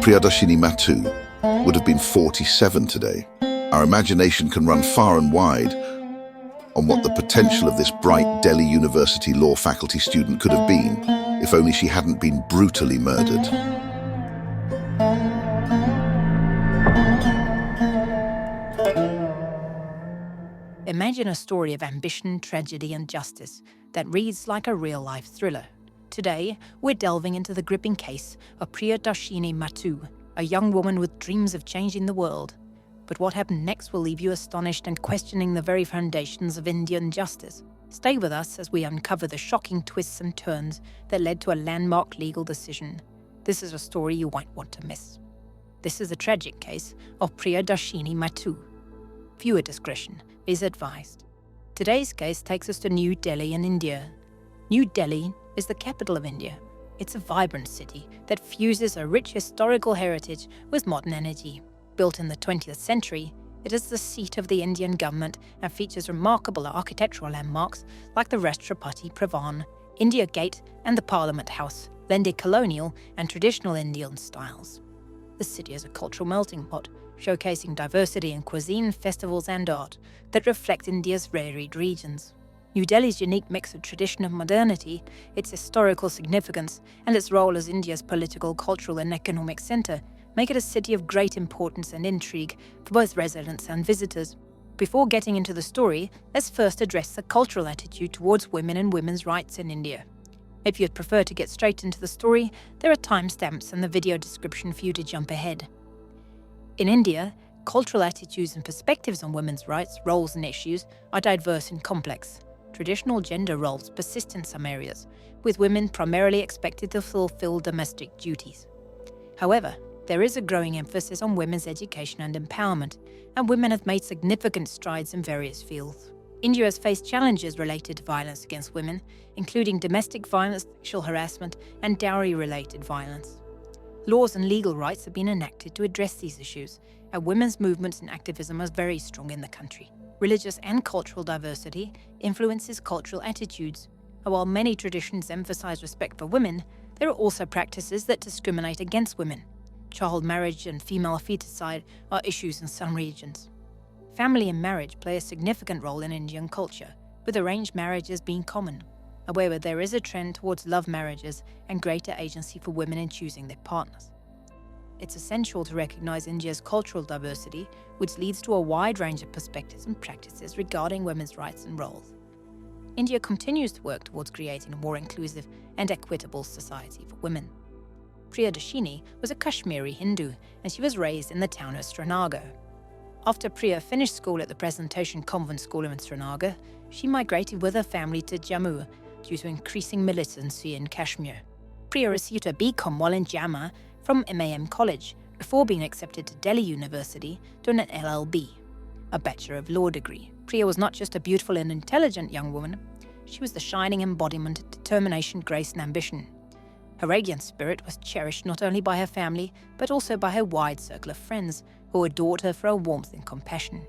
Priyadarshini Mattoo would have been 47 today. Our imagination can run far and wide on what the potential of this bright Delhi University law faculty student could have been, if only she hadn't been brutally murdered. Imagine a story of ambition, tragedy, and justice that reads like a real-life thriller. Today, we're delving into the gripping case of Priyadarshini Mattoo, a young woman with dreams of changing the world. But what happened next will leave you astonished and questioning the very foundations of Indian justice. Stay with us as we uncover the shocking twists and turns that led to a landmark legal decision. This is a story you won't want to miss. This is the tragic case of Priyadarshini Mattoo. Viewer discretion is advised. Today's case takes us to New Delhi in India. New Delhi is the capital of India. It's a vibrant city that fuses a rich historical heritage with modern energy. Built in the 20th century, it is the seat of the Indian government and features remarkable architectural landmarks like the Rashtrapati Bhavan, India Gate, and the Parliament House, blending colonial and traditional Indian styles. The city is a cultural melting pot, showcasing diversity in cuisine, festivals, and art that reflect India's varied regions. New Delhi's unique mix of tradition and modernity, its historical significance, and its role as India's political, cultural, and economic centre make it a city of great importance and intrigue for both residents and visitors. Before getting into the story, let's first address the cultural attitude towards women and women's rights in India. If you'd prefer to get straight into the story, there are timestamps in the video description for you to jump ahead. In India, cultural attitudes and perspectives on women's rights, roles, and issues are diverse and complex. Traditional gender roles persist in some areas, with women primarily expected to fulfill domestic duties. However, there is a growing emphasis on women's education and empowerment, and women have made significant strides in various fields. India has faced challenges related to violence against women, including domestic violence, sexual harassment, and dowry-related violence. Laws and legal rights have been enacted to address these issues, and women's movements and activism are very strong in the country. Religious and cultural diversity influences cultural attitudes, and while many traditions emphasize respect for women, there are also practices that discriminate against women. Child marriage and female feticide are issues in some regions. Family and marriage play a significant role in Indian culture, with arranged marriages being common. However, there is a trend towards love marriages and greater agency for women in choosing their partners. It's essential to recognize India's cultural diversity, which leads to a wide range of perspectives and practices regarding women's rights and roles. India continues to work towards creating a more inclusive and equitable society for women. Priyadarshini was a Kashmiri Hindu, and she was raised in the town of Srinagar. After Priya finished school at the Presentation Convent School in Srinagar, she migrated with her family to Jammu due to increasing militancy in Kashmir. Priya received her BCom while in Jammu from MAM College, before being accepted to Delhi University to an LLB, a Bachelor of Law degree. Priya was not just a beautiful and intelligent young woman, she was the shining embodiment of determination, grace, and ambition. Her radiant spirit was cherished not only by her family, but also by her wide circle of friends, who adored her for her warmth and compassion.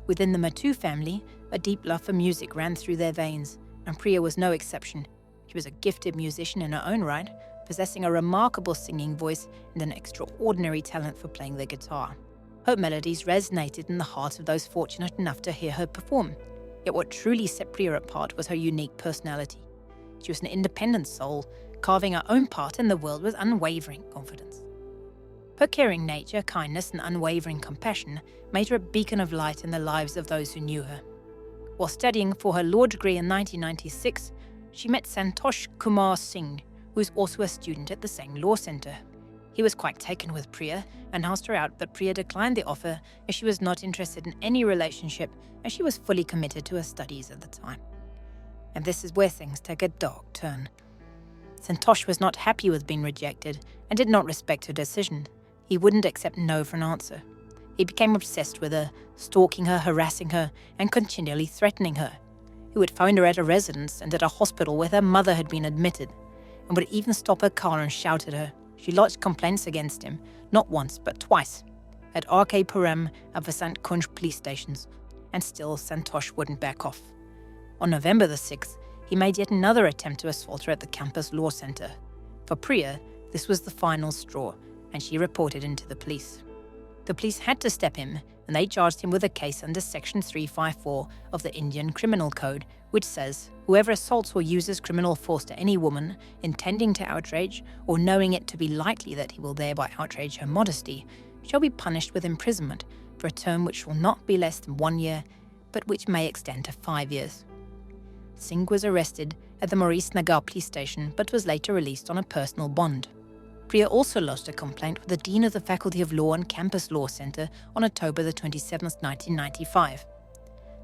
Within the Mattoo family, a deep love for music ran through their veins, and Priya was no exception. She was a gifted musician in her own right, possessing a remarkable singing voice and an extraordinary talent for playing the guitar. Her melodies resonated in the hearts of those fortunate enough to hear her perform. Yet what truly set Priya apart was her unique personality. She was an independent soul, carving her own part in the world with unwavering confidence. Her caring nature, kindness, and unwavering compassion made her a beacon of light in the lives of those who knew her. While studying for her law degree in 1996, she met Santosh Kumar Singh, who was also a student at the same law centre. He was quite taken with Priya and asked her out, but Priya declined the offer as she was not interested in any relationship, as she was fully committed to her studies at the time. And this is where things take a dark turn. Santosh was not happy with being rejected and did not respect her decision. He wouldn't accept no for an answer. He became obsessed with her, stalking her, harassing her, and continually threatening her. He would find her at a residence and at a hospital where her mother had been admitted, and would even stop her car and shout at her. She lodged complaints against him, not once but twice, at R.K. Puram and Vasant Kunj police stations, and still Santosh wouldn't back off. On November the 6th, he made yet another attempt to assault her at the campus law centre. For Priya, this was the final straw, and she reported him to the police. The police had to step in, and they charged him with a case under Section 354 of the Indian Criminal Code, which says, whoever assaults or uses criminal force to any woman, intending to outrage, or knowing it to be likely that he will thereby outrage her modesty, shall be punished with imprisonment for a term which will not be less than 1 year, but which may extend to 5 years. Singh was arrested at the Maurice Nagar police station, but was later released on a personal bond. Priya also lodged a complaint with the Dean of the Faculty of Law and Campus Law Centre on October the 27th, 1995.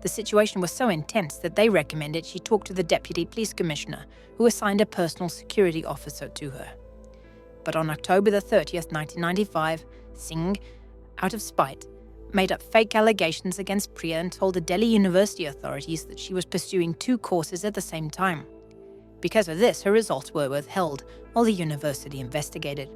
The situation was so intense that they recommended she talk to the Deputy Police Commissioner, who assigned a personal security officer to her. But on October the 30th, 1995, Singh, out of spite, made up fake allegations against Priya and told the Delhi University authorities that she was pursuing 2 courses at the same time. Because of this, her results were withheld while the university investigated.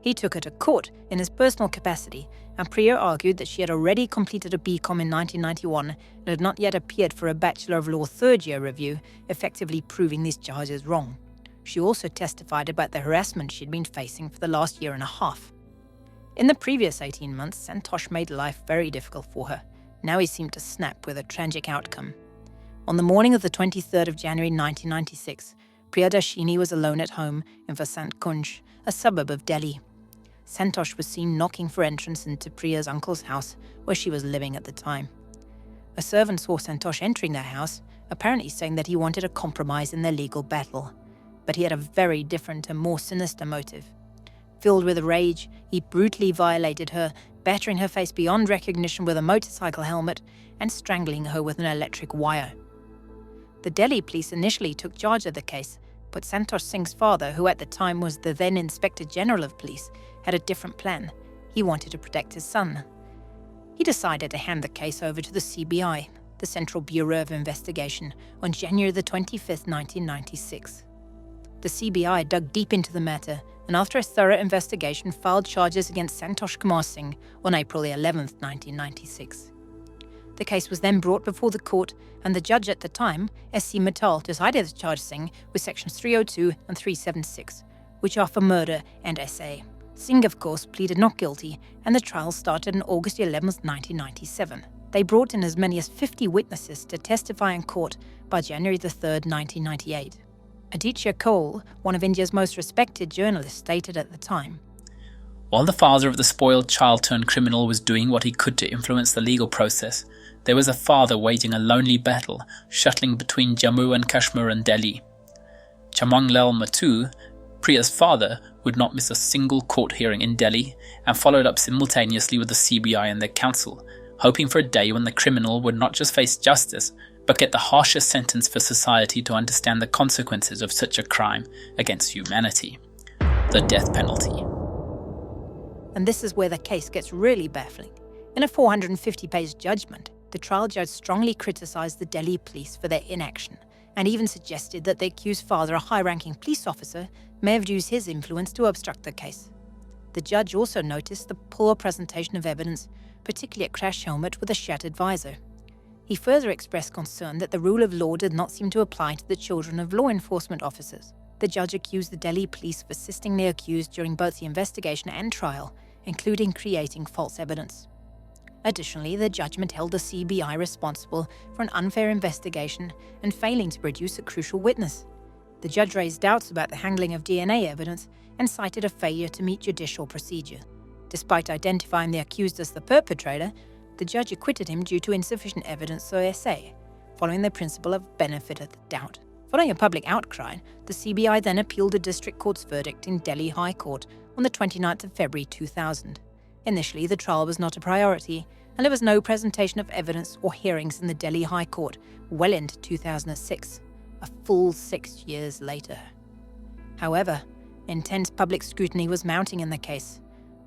He took her to court in his personal capacity, and Priya argued that she had already completed a BCom in 1991 and had not yet appeared for a Bachelor of Law third-year review, effectively proving these charges wrong. She also testified about the harassment she'd been facing for the last year and a half. In the previous 18 months, Santosh made life very difficult for her. Now he seemed to snap with a tragic outcome. On the morning of the 23rd of January 1996, Priyadarshini was alone at home in Vasant Kunj, a suburb of Delhi. Santosh was seen knocking for entrance into Priya's uncle's house, where she was living at the time. A servant saw Santosh entering their house, apparently saying that he wanted a compromise in their legal battle. But he had a very different and more sinister motive. Filled with rage, he brutally violated her, battering her face beyond recognition with a motorcycle helmet and strangling her with an electric wire. The Delhi police initially took charge of the case, but Santosh Singh's father, who at the time was the then Inspector General of Police, had a different plan. He wanted to protect his son. He decided to hand the case over to the CBI, the Central Bureau of Investigation, on January the 25th, 1996. The CBI dug deep into the matter, and after a thorough investigation filed charges against Santosh Kumar Singh on April the 11th, 1996. The case was then brought before the court, and the judge at the time, S.C. Mittal, decided to charge Singh with sections 302 and 376, which are for murder and SA. Singh, of course, pleaded not guilty, and the trial started on August 11, 1997. They brought in as many as 50 witnesses to testify in court by January 3, 1998. Aditya Kaul, one of India's most respected journalists, stated at the time, "While the father of the spoiled child-turned-criminal was doing what he could to influence the legal process, there was a father waging a lonely battle, shuttling between Jammu and Kashmir and Delhi. Chamanglal Mattoo, Priya's father, would not miss a single court hearing in Delhi and followed up simultaneously with the CBI and their counsel, hoping for a day when the criminal would not just face justice, but get the harshest sentence for society to understand the consequences of such a crime against humanity: the death penalty." And this is where the case gets really baffling. In a 450-page judgment, the trial judge strongly criticised the Delhi police for their inaction and even suggested that the accused father, a high-ranking police officer, may have used his influence to obstruct the case. The judge also noticed the poor presentation of evidence, particularly a crash helmet with a shattered visor. He further expressed concern that the rule of law did not seem to apply to the children of law enforcement officers. The judge accused the Delhi police of assisting the accused during both the investigation and trial, including creating false evidence. Additionally, the judgment held the CBI responsible for an unfair investigation and failing to produce a crucial witness. The judge raised doubts about the handling of DNA evidence and cited a failure to meet judicial procedure. Despite identifying the accused as the perpetrator, the judge acquitted him due to insufficient evidence or SA, following the principle of benefit of the doubt. Following a public outcry, the CBI then appealed the district court's verdict in Delhi High Court on the 29th of February 2000. Initially, the trial was not a priority, and there was no presentation of evidence or hearings in the Delhi High Court well into 2006, a full 6 years later. However, intense public scrutiny was mounting in the case.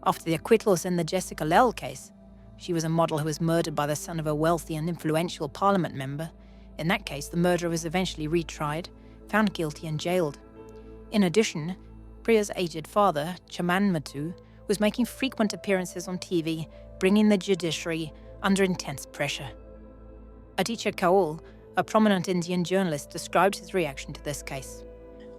After the acquittals in the Jessica Lell case, she was a model who was murdered by the son of a wealthy and influential parliament member. In that case, the murderer was eventually retried, found guilty and jailed. In addition, Priya's aged father, Chaman Mattoo, was making frequent appearances on TV, bringing the judiciary under intense pressure. Aditya Kaul, a prominent Indian journalist, described his reaction to this case.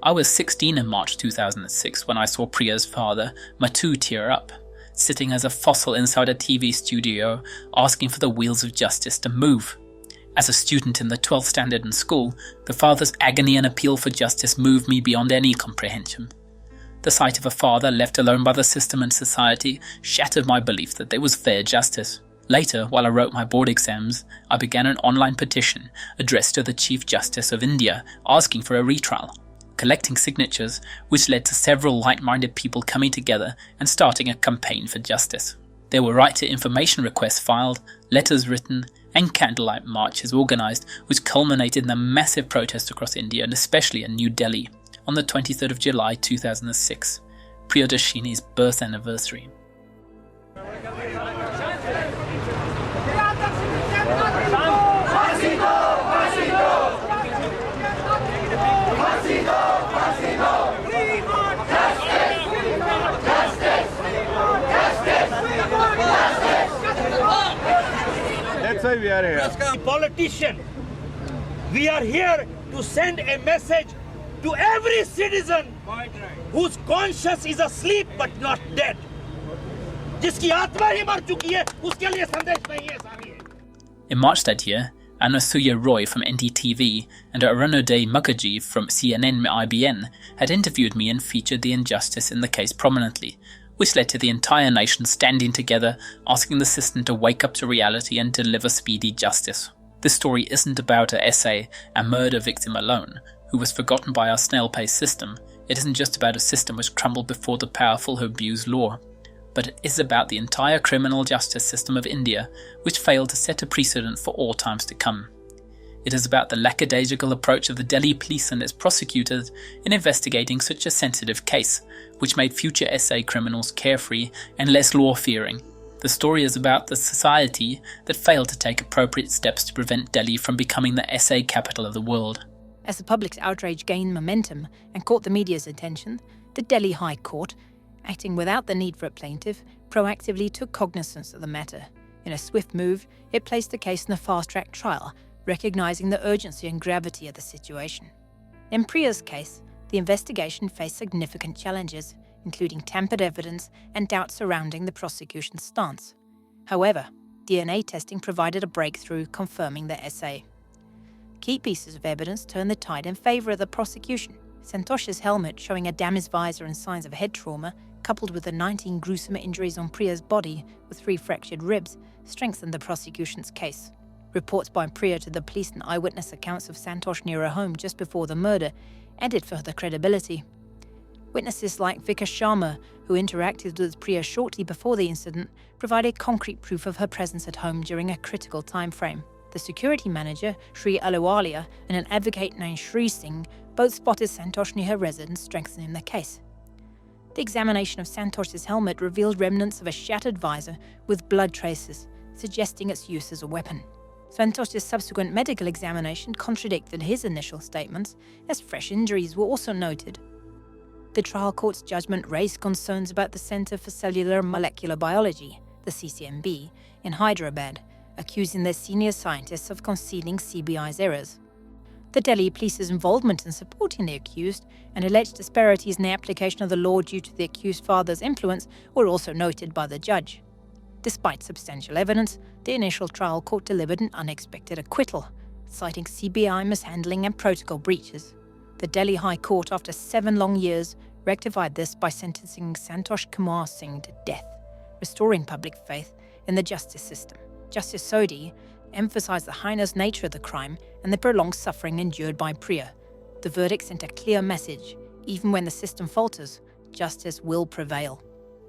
I was 16 in March 2006 when I saw Priya's father, Mattoo, tear up, sitting as a fossil inside a TV studio, asking for the wheels of justice to move. As a student in the 12th standard in school, the father's agony and appeal for justice moved me beyond any comprehension. The sight of a father left alone by the system and society shattered my belief that there was fair justice. Later, while I wrote my board exams, I began an online petition addressed to the Chief Justice of India asking for a retrial, collecting signatures, which led to several like-minded people coming together and starting a campaign for justice. There were right-to-information requests filed, letters written, and candlelight marches organised, which culminated in a massive protest across India and especially in New Delhi on the 23rd of July 2006, Priyadarshini's birth anniversary. That's why we are here. Politician, we are here to send a message to every citizen whose conscience is asleep but not dead. जिसकी आत्मा ही मर चुकी है, उसके लिए संदेश नहीं है सामने. In March that year, Anasuya Roy from NDTV and Arunoday Mukherjee from CNN-IBN had interviewed me and featured the injustice in the case prominently, which led to the entire nation standing together, asking the system to wake up to reality and deliver speedy justice. This story isn't about a essay, a murder victim alone, who was forgotten by our snail-paced system. It isn't just about a system which crumbled before the powerful who abused law, but it is about the entire criminal justice system of India, which failed to set a precedent for all times to come. It is about the lackadaisical approach of the Delhi police and its prosecutors in investigating such a sensitive case, which made future SA criminals carefree and less law-fearing. The story is about the society that failed to take appropriate steps to prevent Delhi from becoming the SA capital of the world. As the public's outrage gained momentum and caught the media's attention, the Delhi High Court, acting without the need for a plaintiff, proactively took cognizance of the matter. In a swift move, it placed the case in a fast-track trial, recognising the urgency and gravity of the situation. In Priya's case, the investigation faced significant challenges, including tampered evidence and doubts surrounding the prosecution's stance. However, DNA testing provided a breakthrough confirming the SA. Key pieces of evidence turned the tide in favour of the prosecution. Santosh's helmet showing a damaged visor and signs of head trauma, coupled with the 19 gruesome injuries on Priya's body with 3 fractured ribs, strengthened the prosecution's case. Reports by Priya to the police and eyewitness accounts of Santosh near her home just before the murder added further credibility. Witnesses like Vikas Sharma, who interacted with Priya shortly before the incident, provided concrete proof of her presence at home during a critical time frame. The security manager, Sri Aluwalia, and an advocate named Sri Singh both spotted Santosh near her residence, strengthening the case. The examination of Santosh's helmet revealed remnants of a shattered visor with blood traces, suggesting its use as a weapon. Santosh's subsequent medical examination contradicted his initial statements, as fresh injuries were also noted. The trial court's judgment raised concerns about the Centre for Cellular and Molecular Biology, the CCMB, in Hyderabad, accusing their senior scientists of concealing CBI's errors. The Delhi police's involvement in supporting the accused and alleged disparities in the application of the law due to the accused father's influence were also noted by the judge. Despite substantial evidence, the initial trial court delivered an unexpected acquittal, citing CBI mishandling and protocol breaches. The Delhi High Court, after 7 long years, rectified this by sentencing Santosh Kumar Singh to death, restoring public faith in the justice system. Justice Sodhi emphasized the heinous nature of the crime and the prolonged suffering endured by Priya. The verdict sent a clear message: even when the system falters, justice will prevail.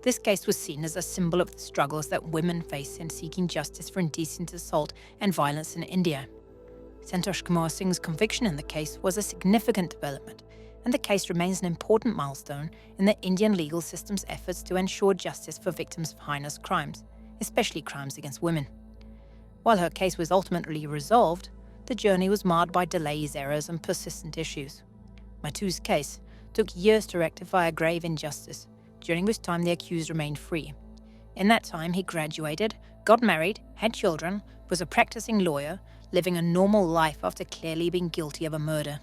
This case was seen as a symbol of the struggles that women face in seeking justice for indecent assault and violence in India. Santosh Kumar Singh's conviction in the case was a significant development, and the case remains an important milestone in the Indian legal system's efforts to ensure justice for victims of heinous crimes, especially crimes against women. While her case was ultimately resolved, the journey was marred by delays, errors, and persistent issues. Mattoo's case took years to rectify a grave injustice, during which time the accused remained free. In that time, he graduated, got married, had children, was a practicing lawyer, living a normal life after clearly being guilty of a murder.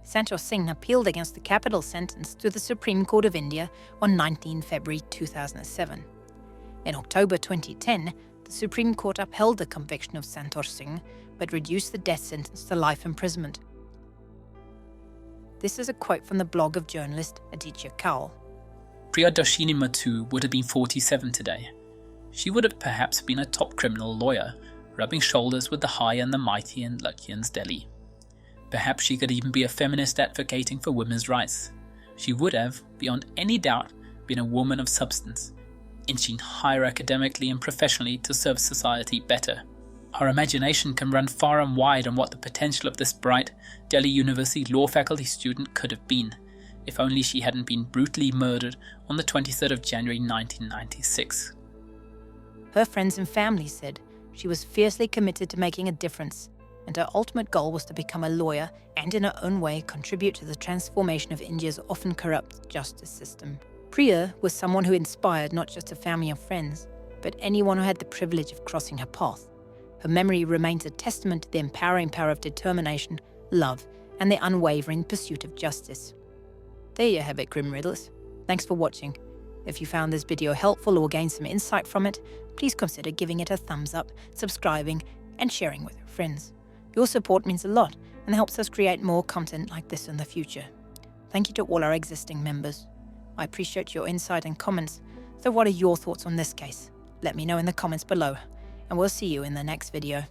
Santosh Singh appealed against the capital sentence to the Supreme Court of India on 19 February 2007. In October 2010, the Supreme Court upheld the conviction of Santosh Singh but reduced the death sentence to life imprisonment. This is a quote from the blog of journalist Aditya Kaul. Priyadarshini Mattoo would have been 47 today. She would have perhaps been a top criminal lawyer, rubbing shoulders with the high and the mighty in Lutyens, Delhi. Perhaps she could even be a feminist advocating for women's rights. She would have, beyond any doubt, been a woman of substance, inching higher academically and professionally to serve society better. Our imagination can run far and wide on what the potential of this bright Delhi University law faculty student could have been, if only she hadn't been brutally murdered on the 23rd of January 1996. Her friends and family said she was fiercely committed to making a difference, and her ultimate goal was to become a lawyer and in her own way contribute to the transformation of India's often corrupt justice system. Priya was someone who inspired not just her family and friends, but anyone who had the privilege of crossing her path. Her memory remains a testament to the empowering power of determination, love, and the unwavering pursuit of justice. There you have it, Grim Riddlers. Thanks for watching. If you found this video helpful or gained some insight from it, please consider giving it a thumbs up, subscribing, and sharing with your friends. Your support means a lot and helps us create more content like this in the future. Thank you to all our existing members. I appreciate your insight and comments, so what are your thoughts on this case? Let me know in the comments below, and we'll see you in the next video.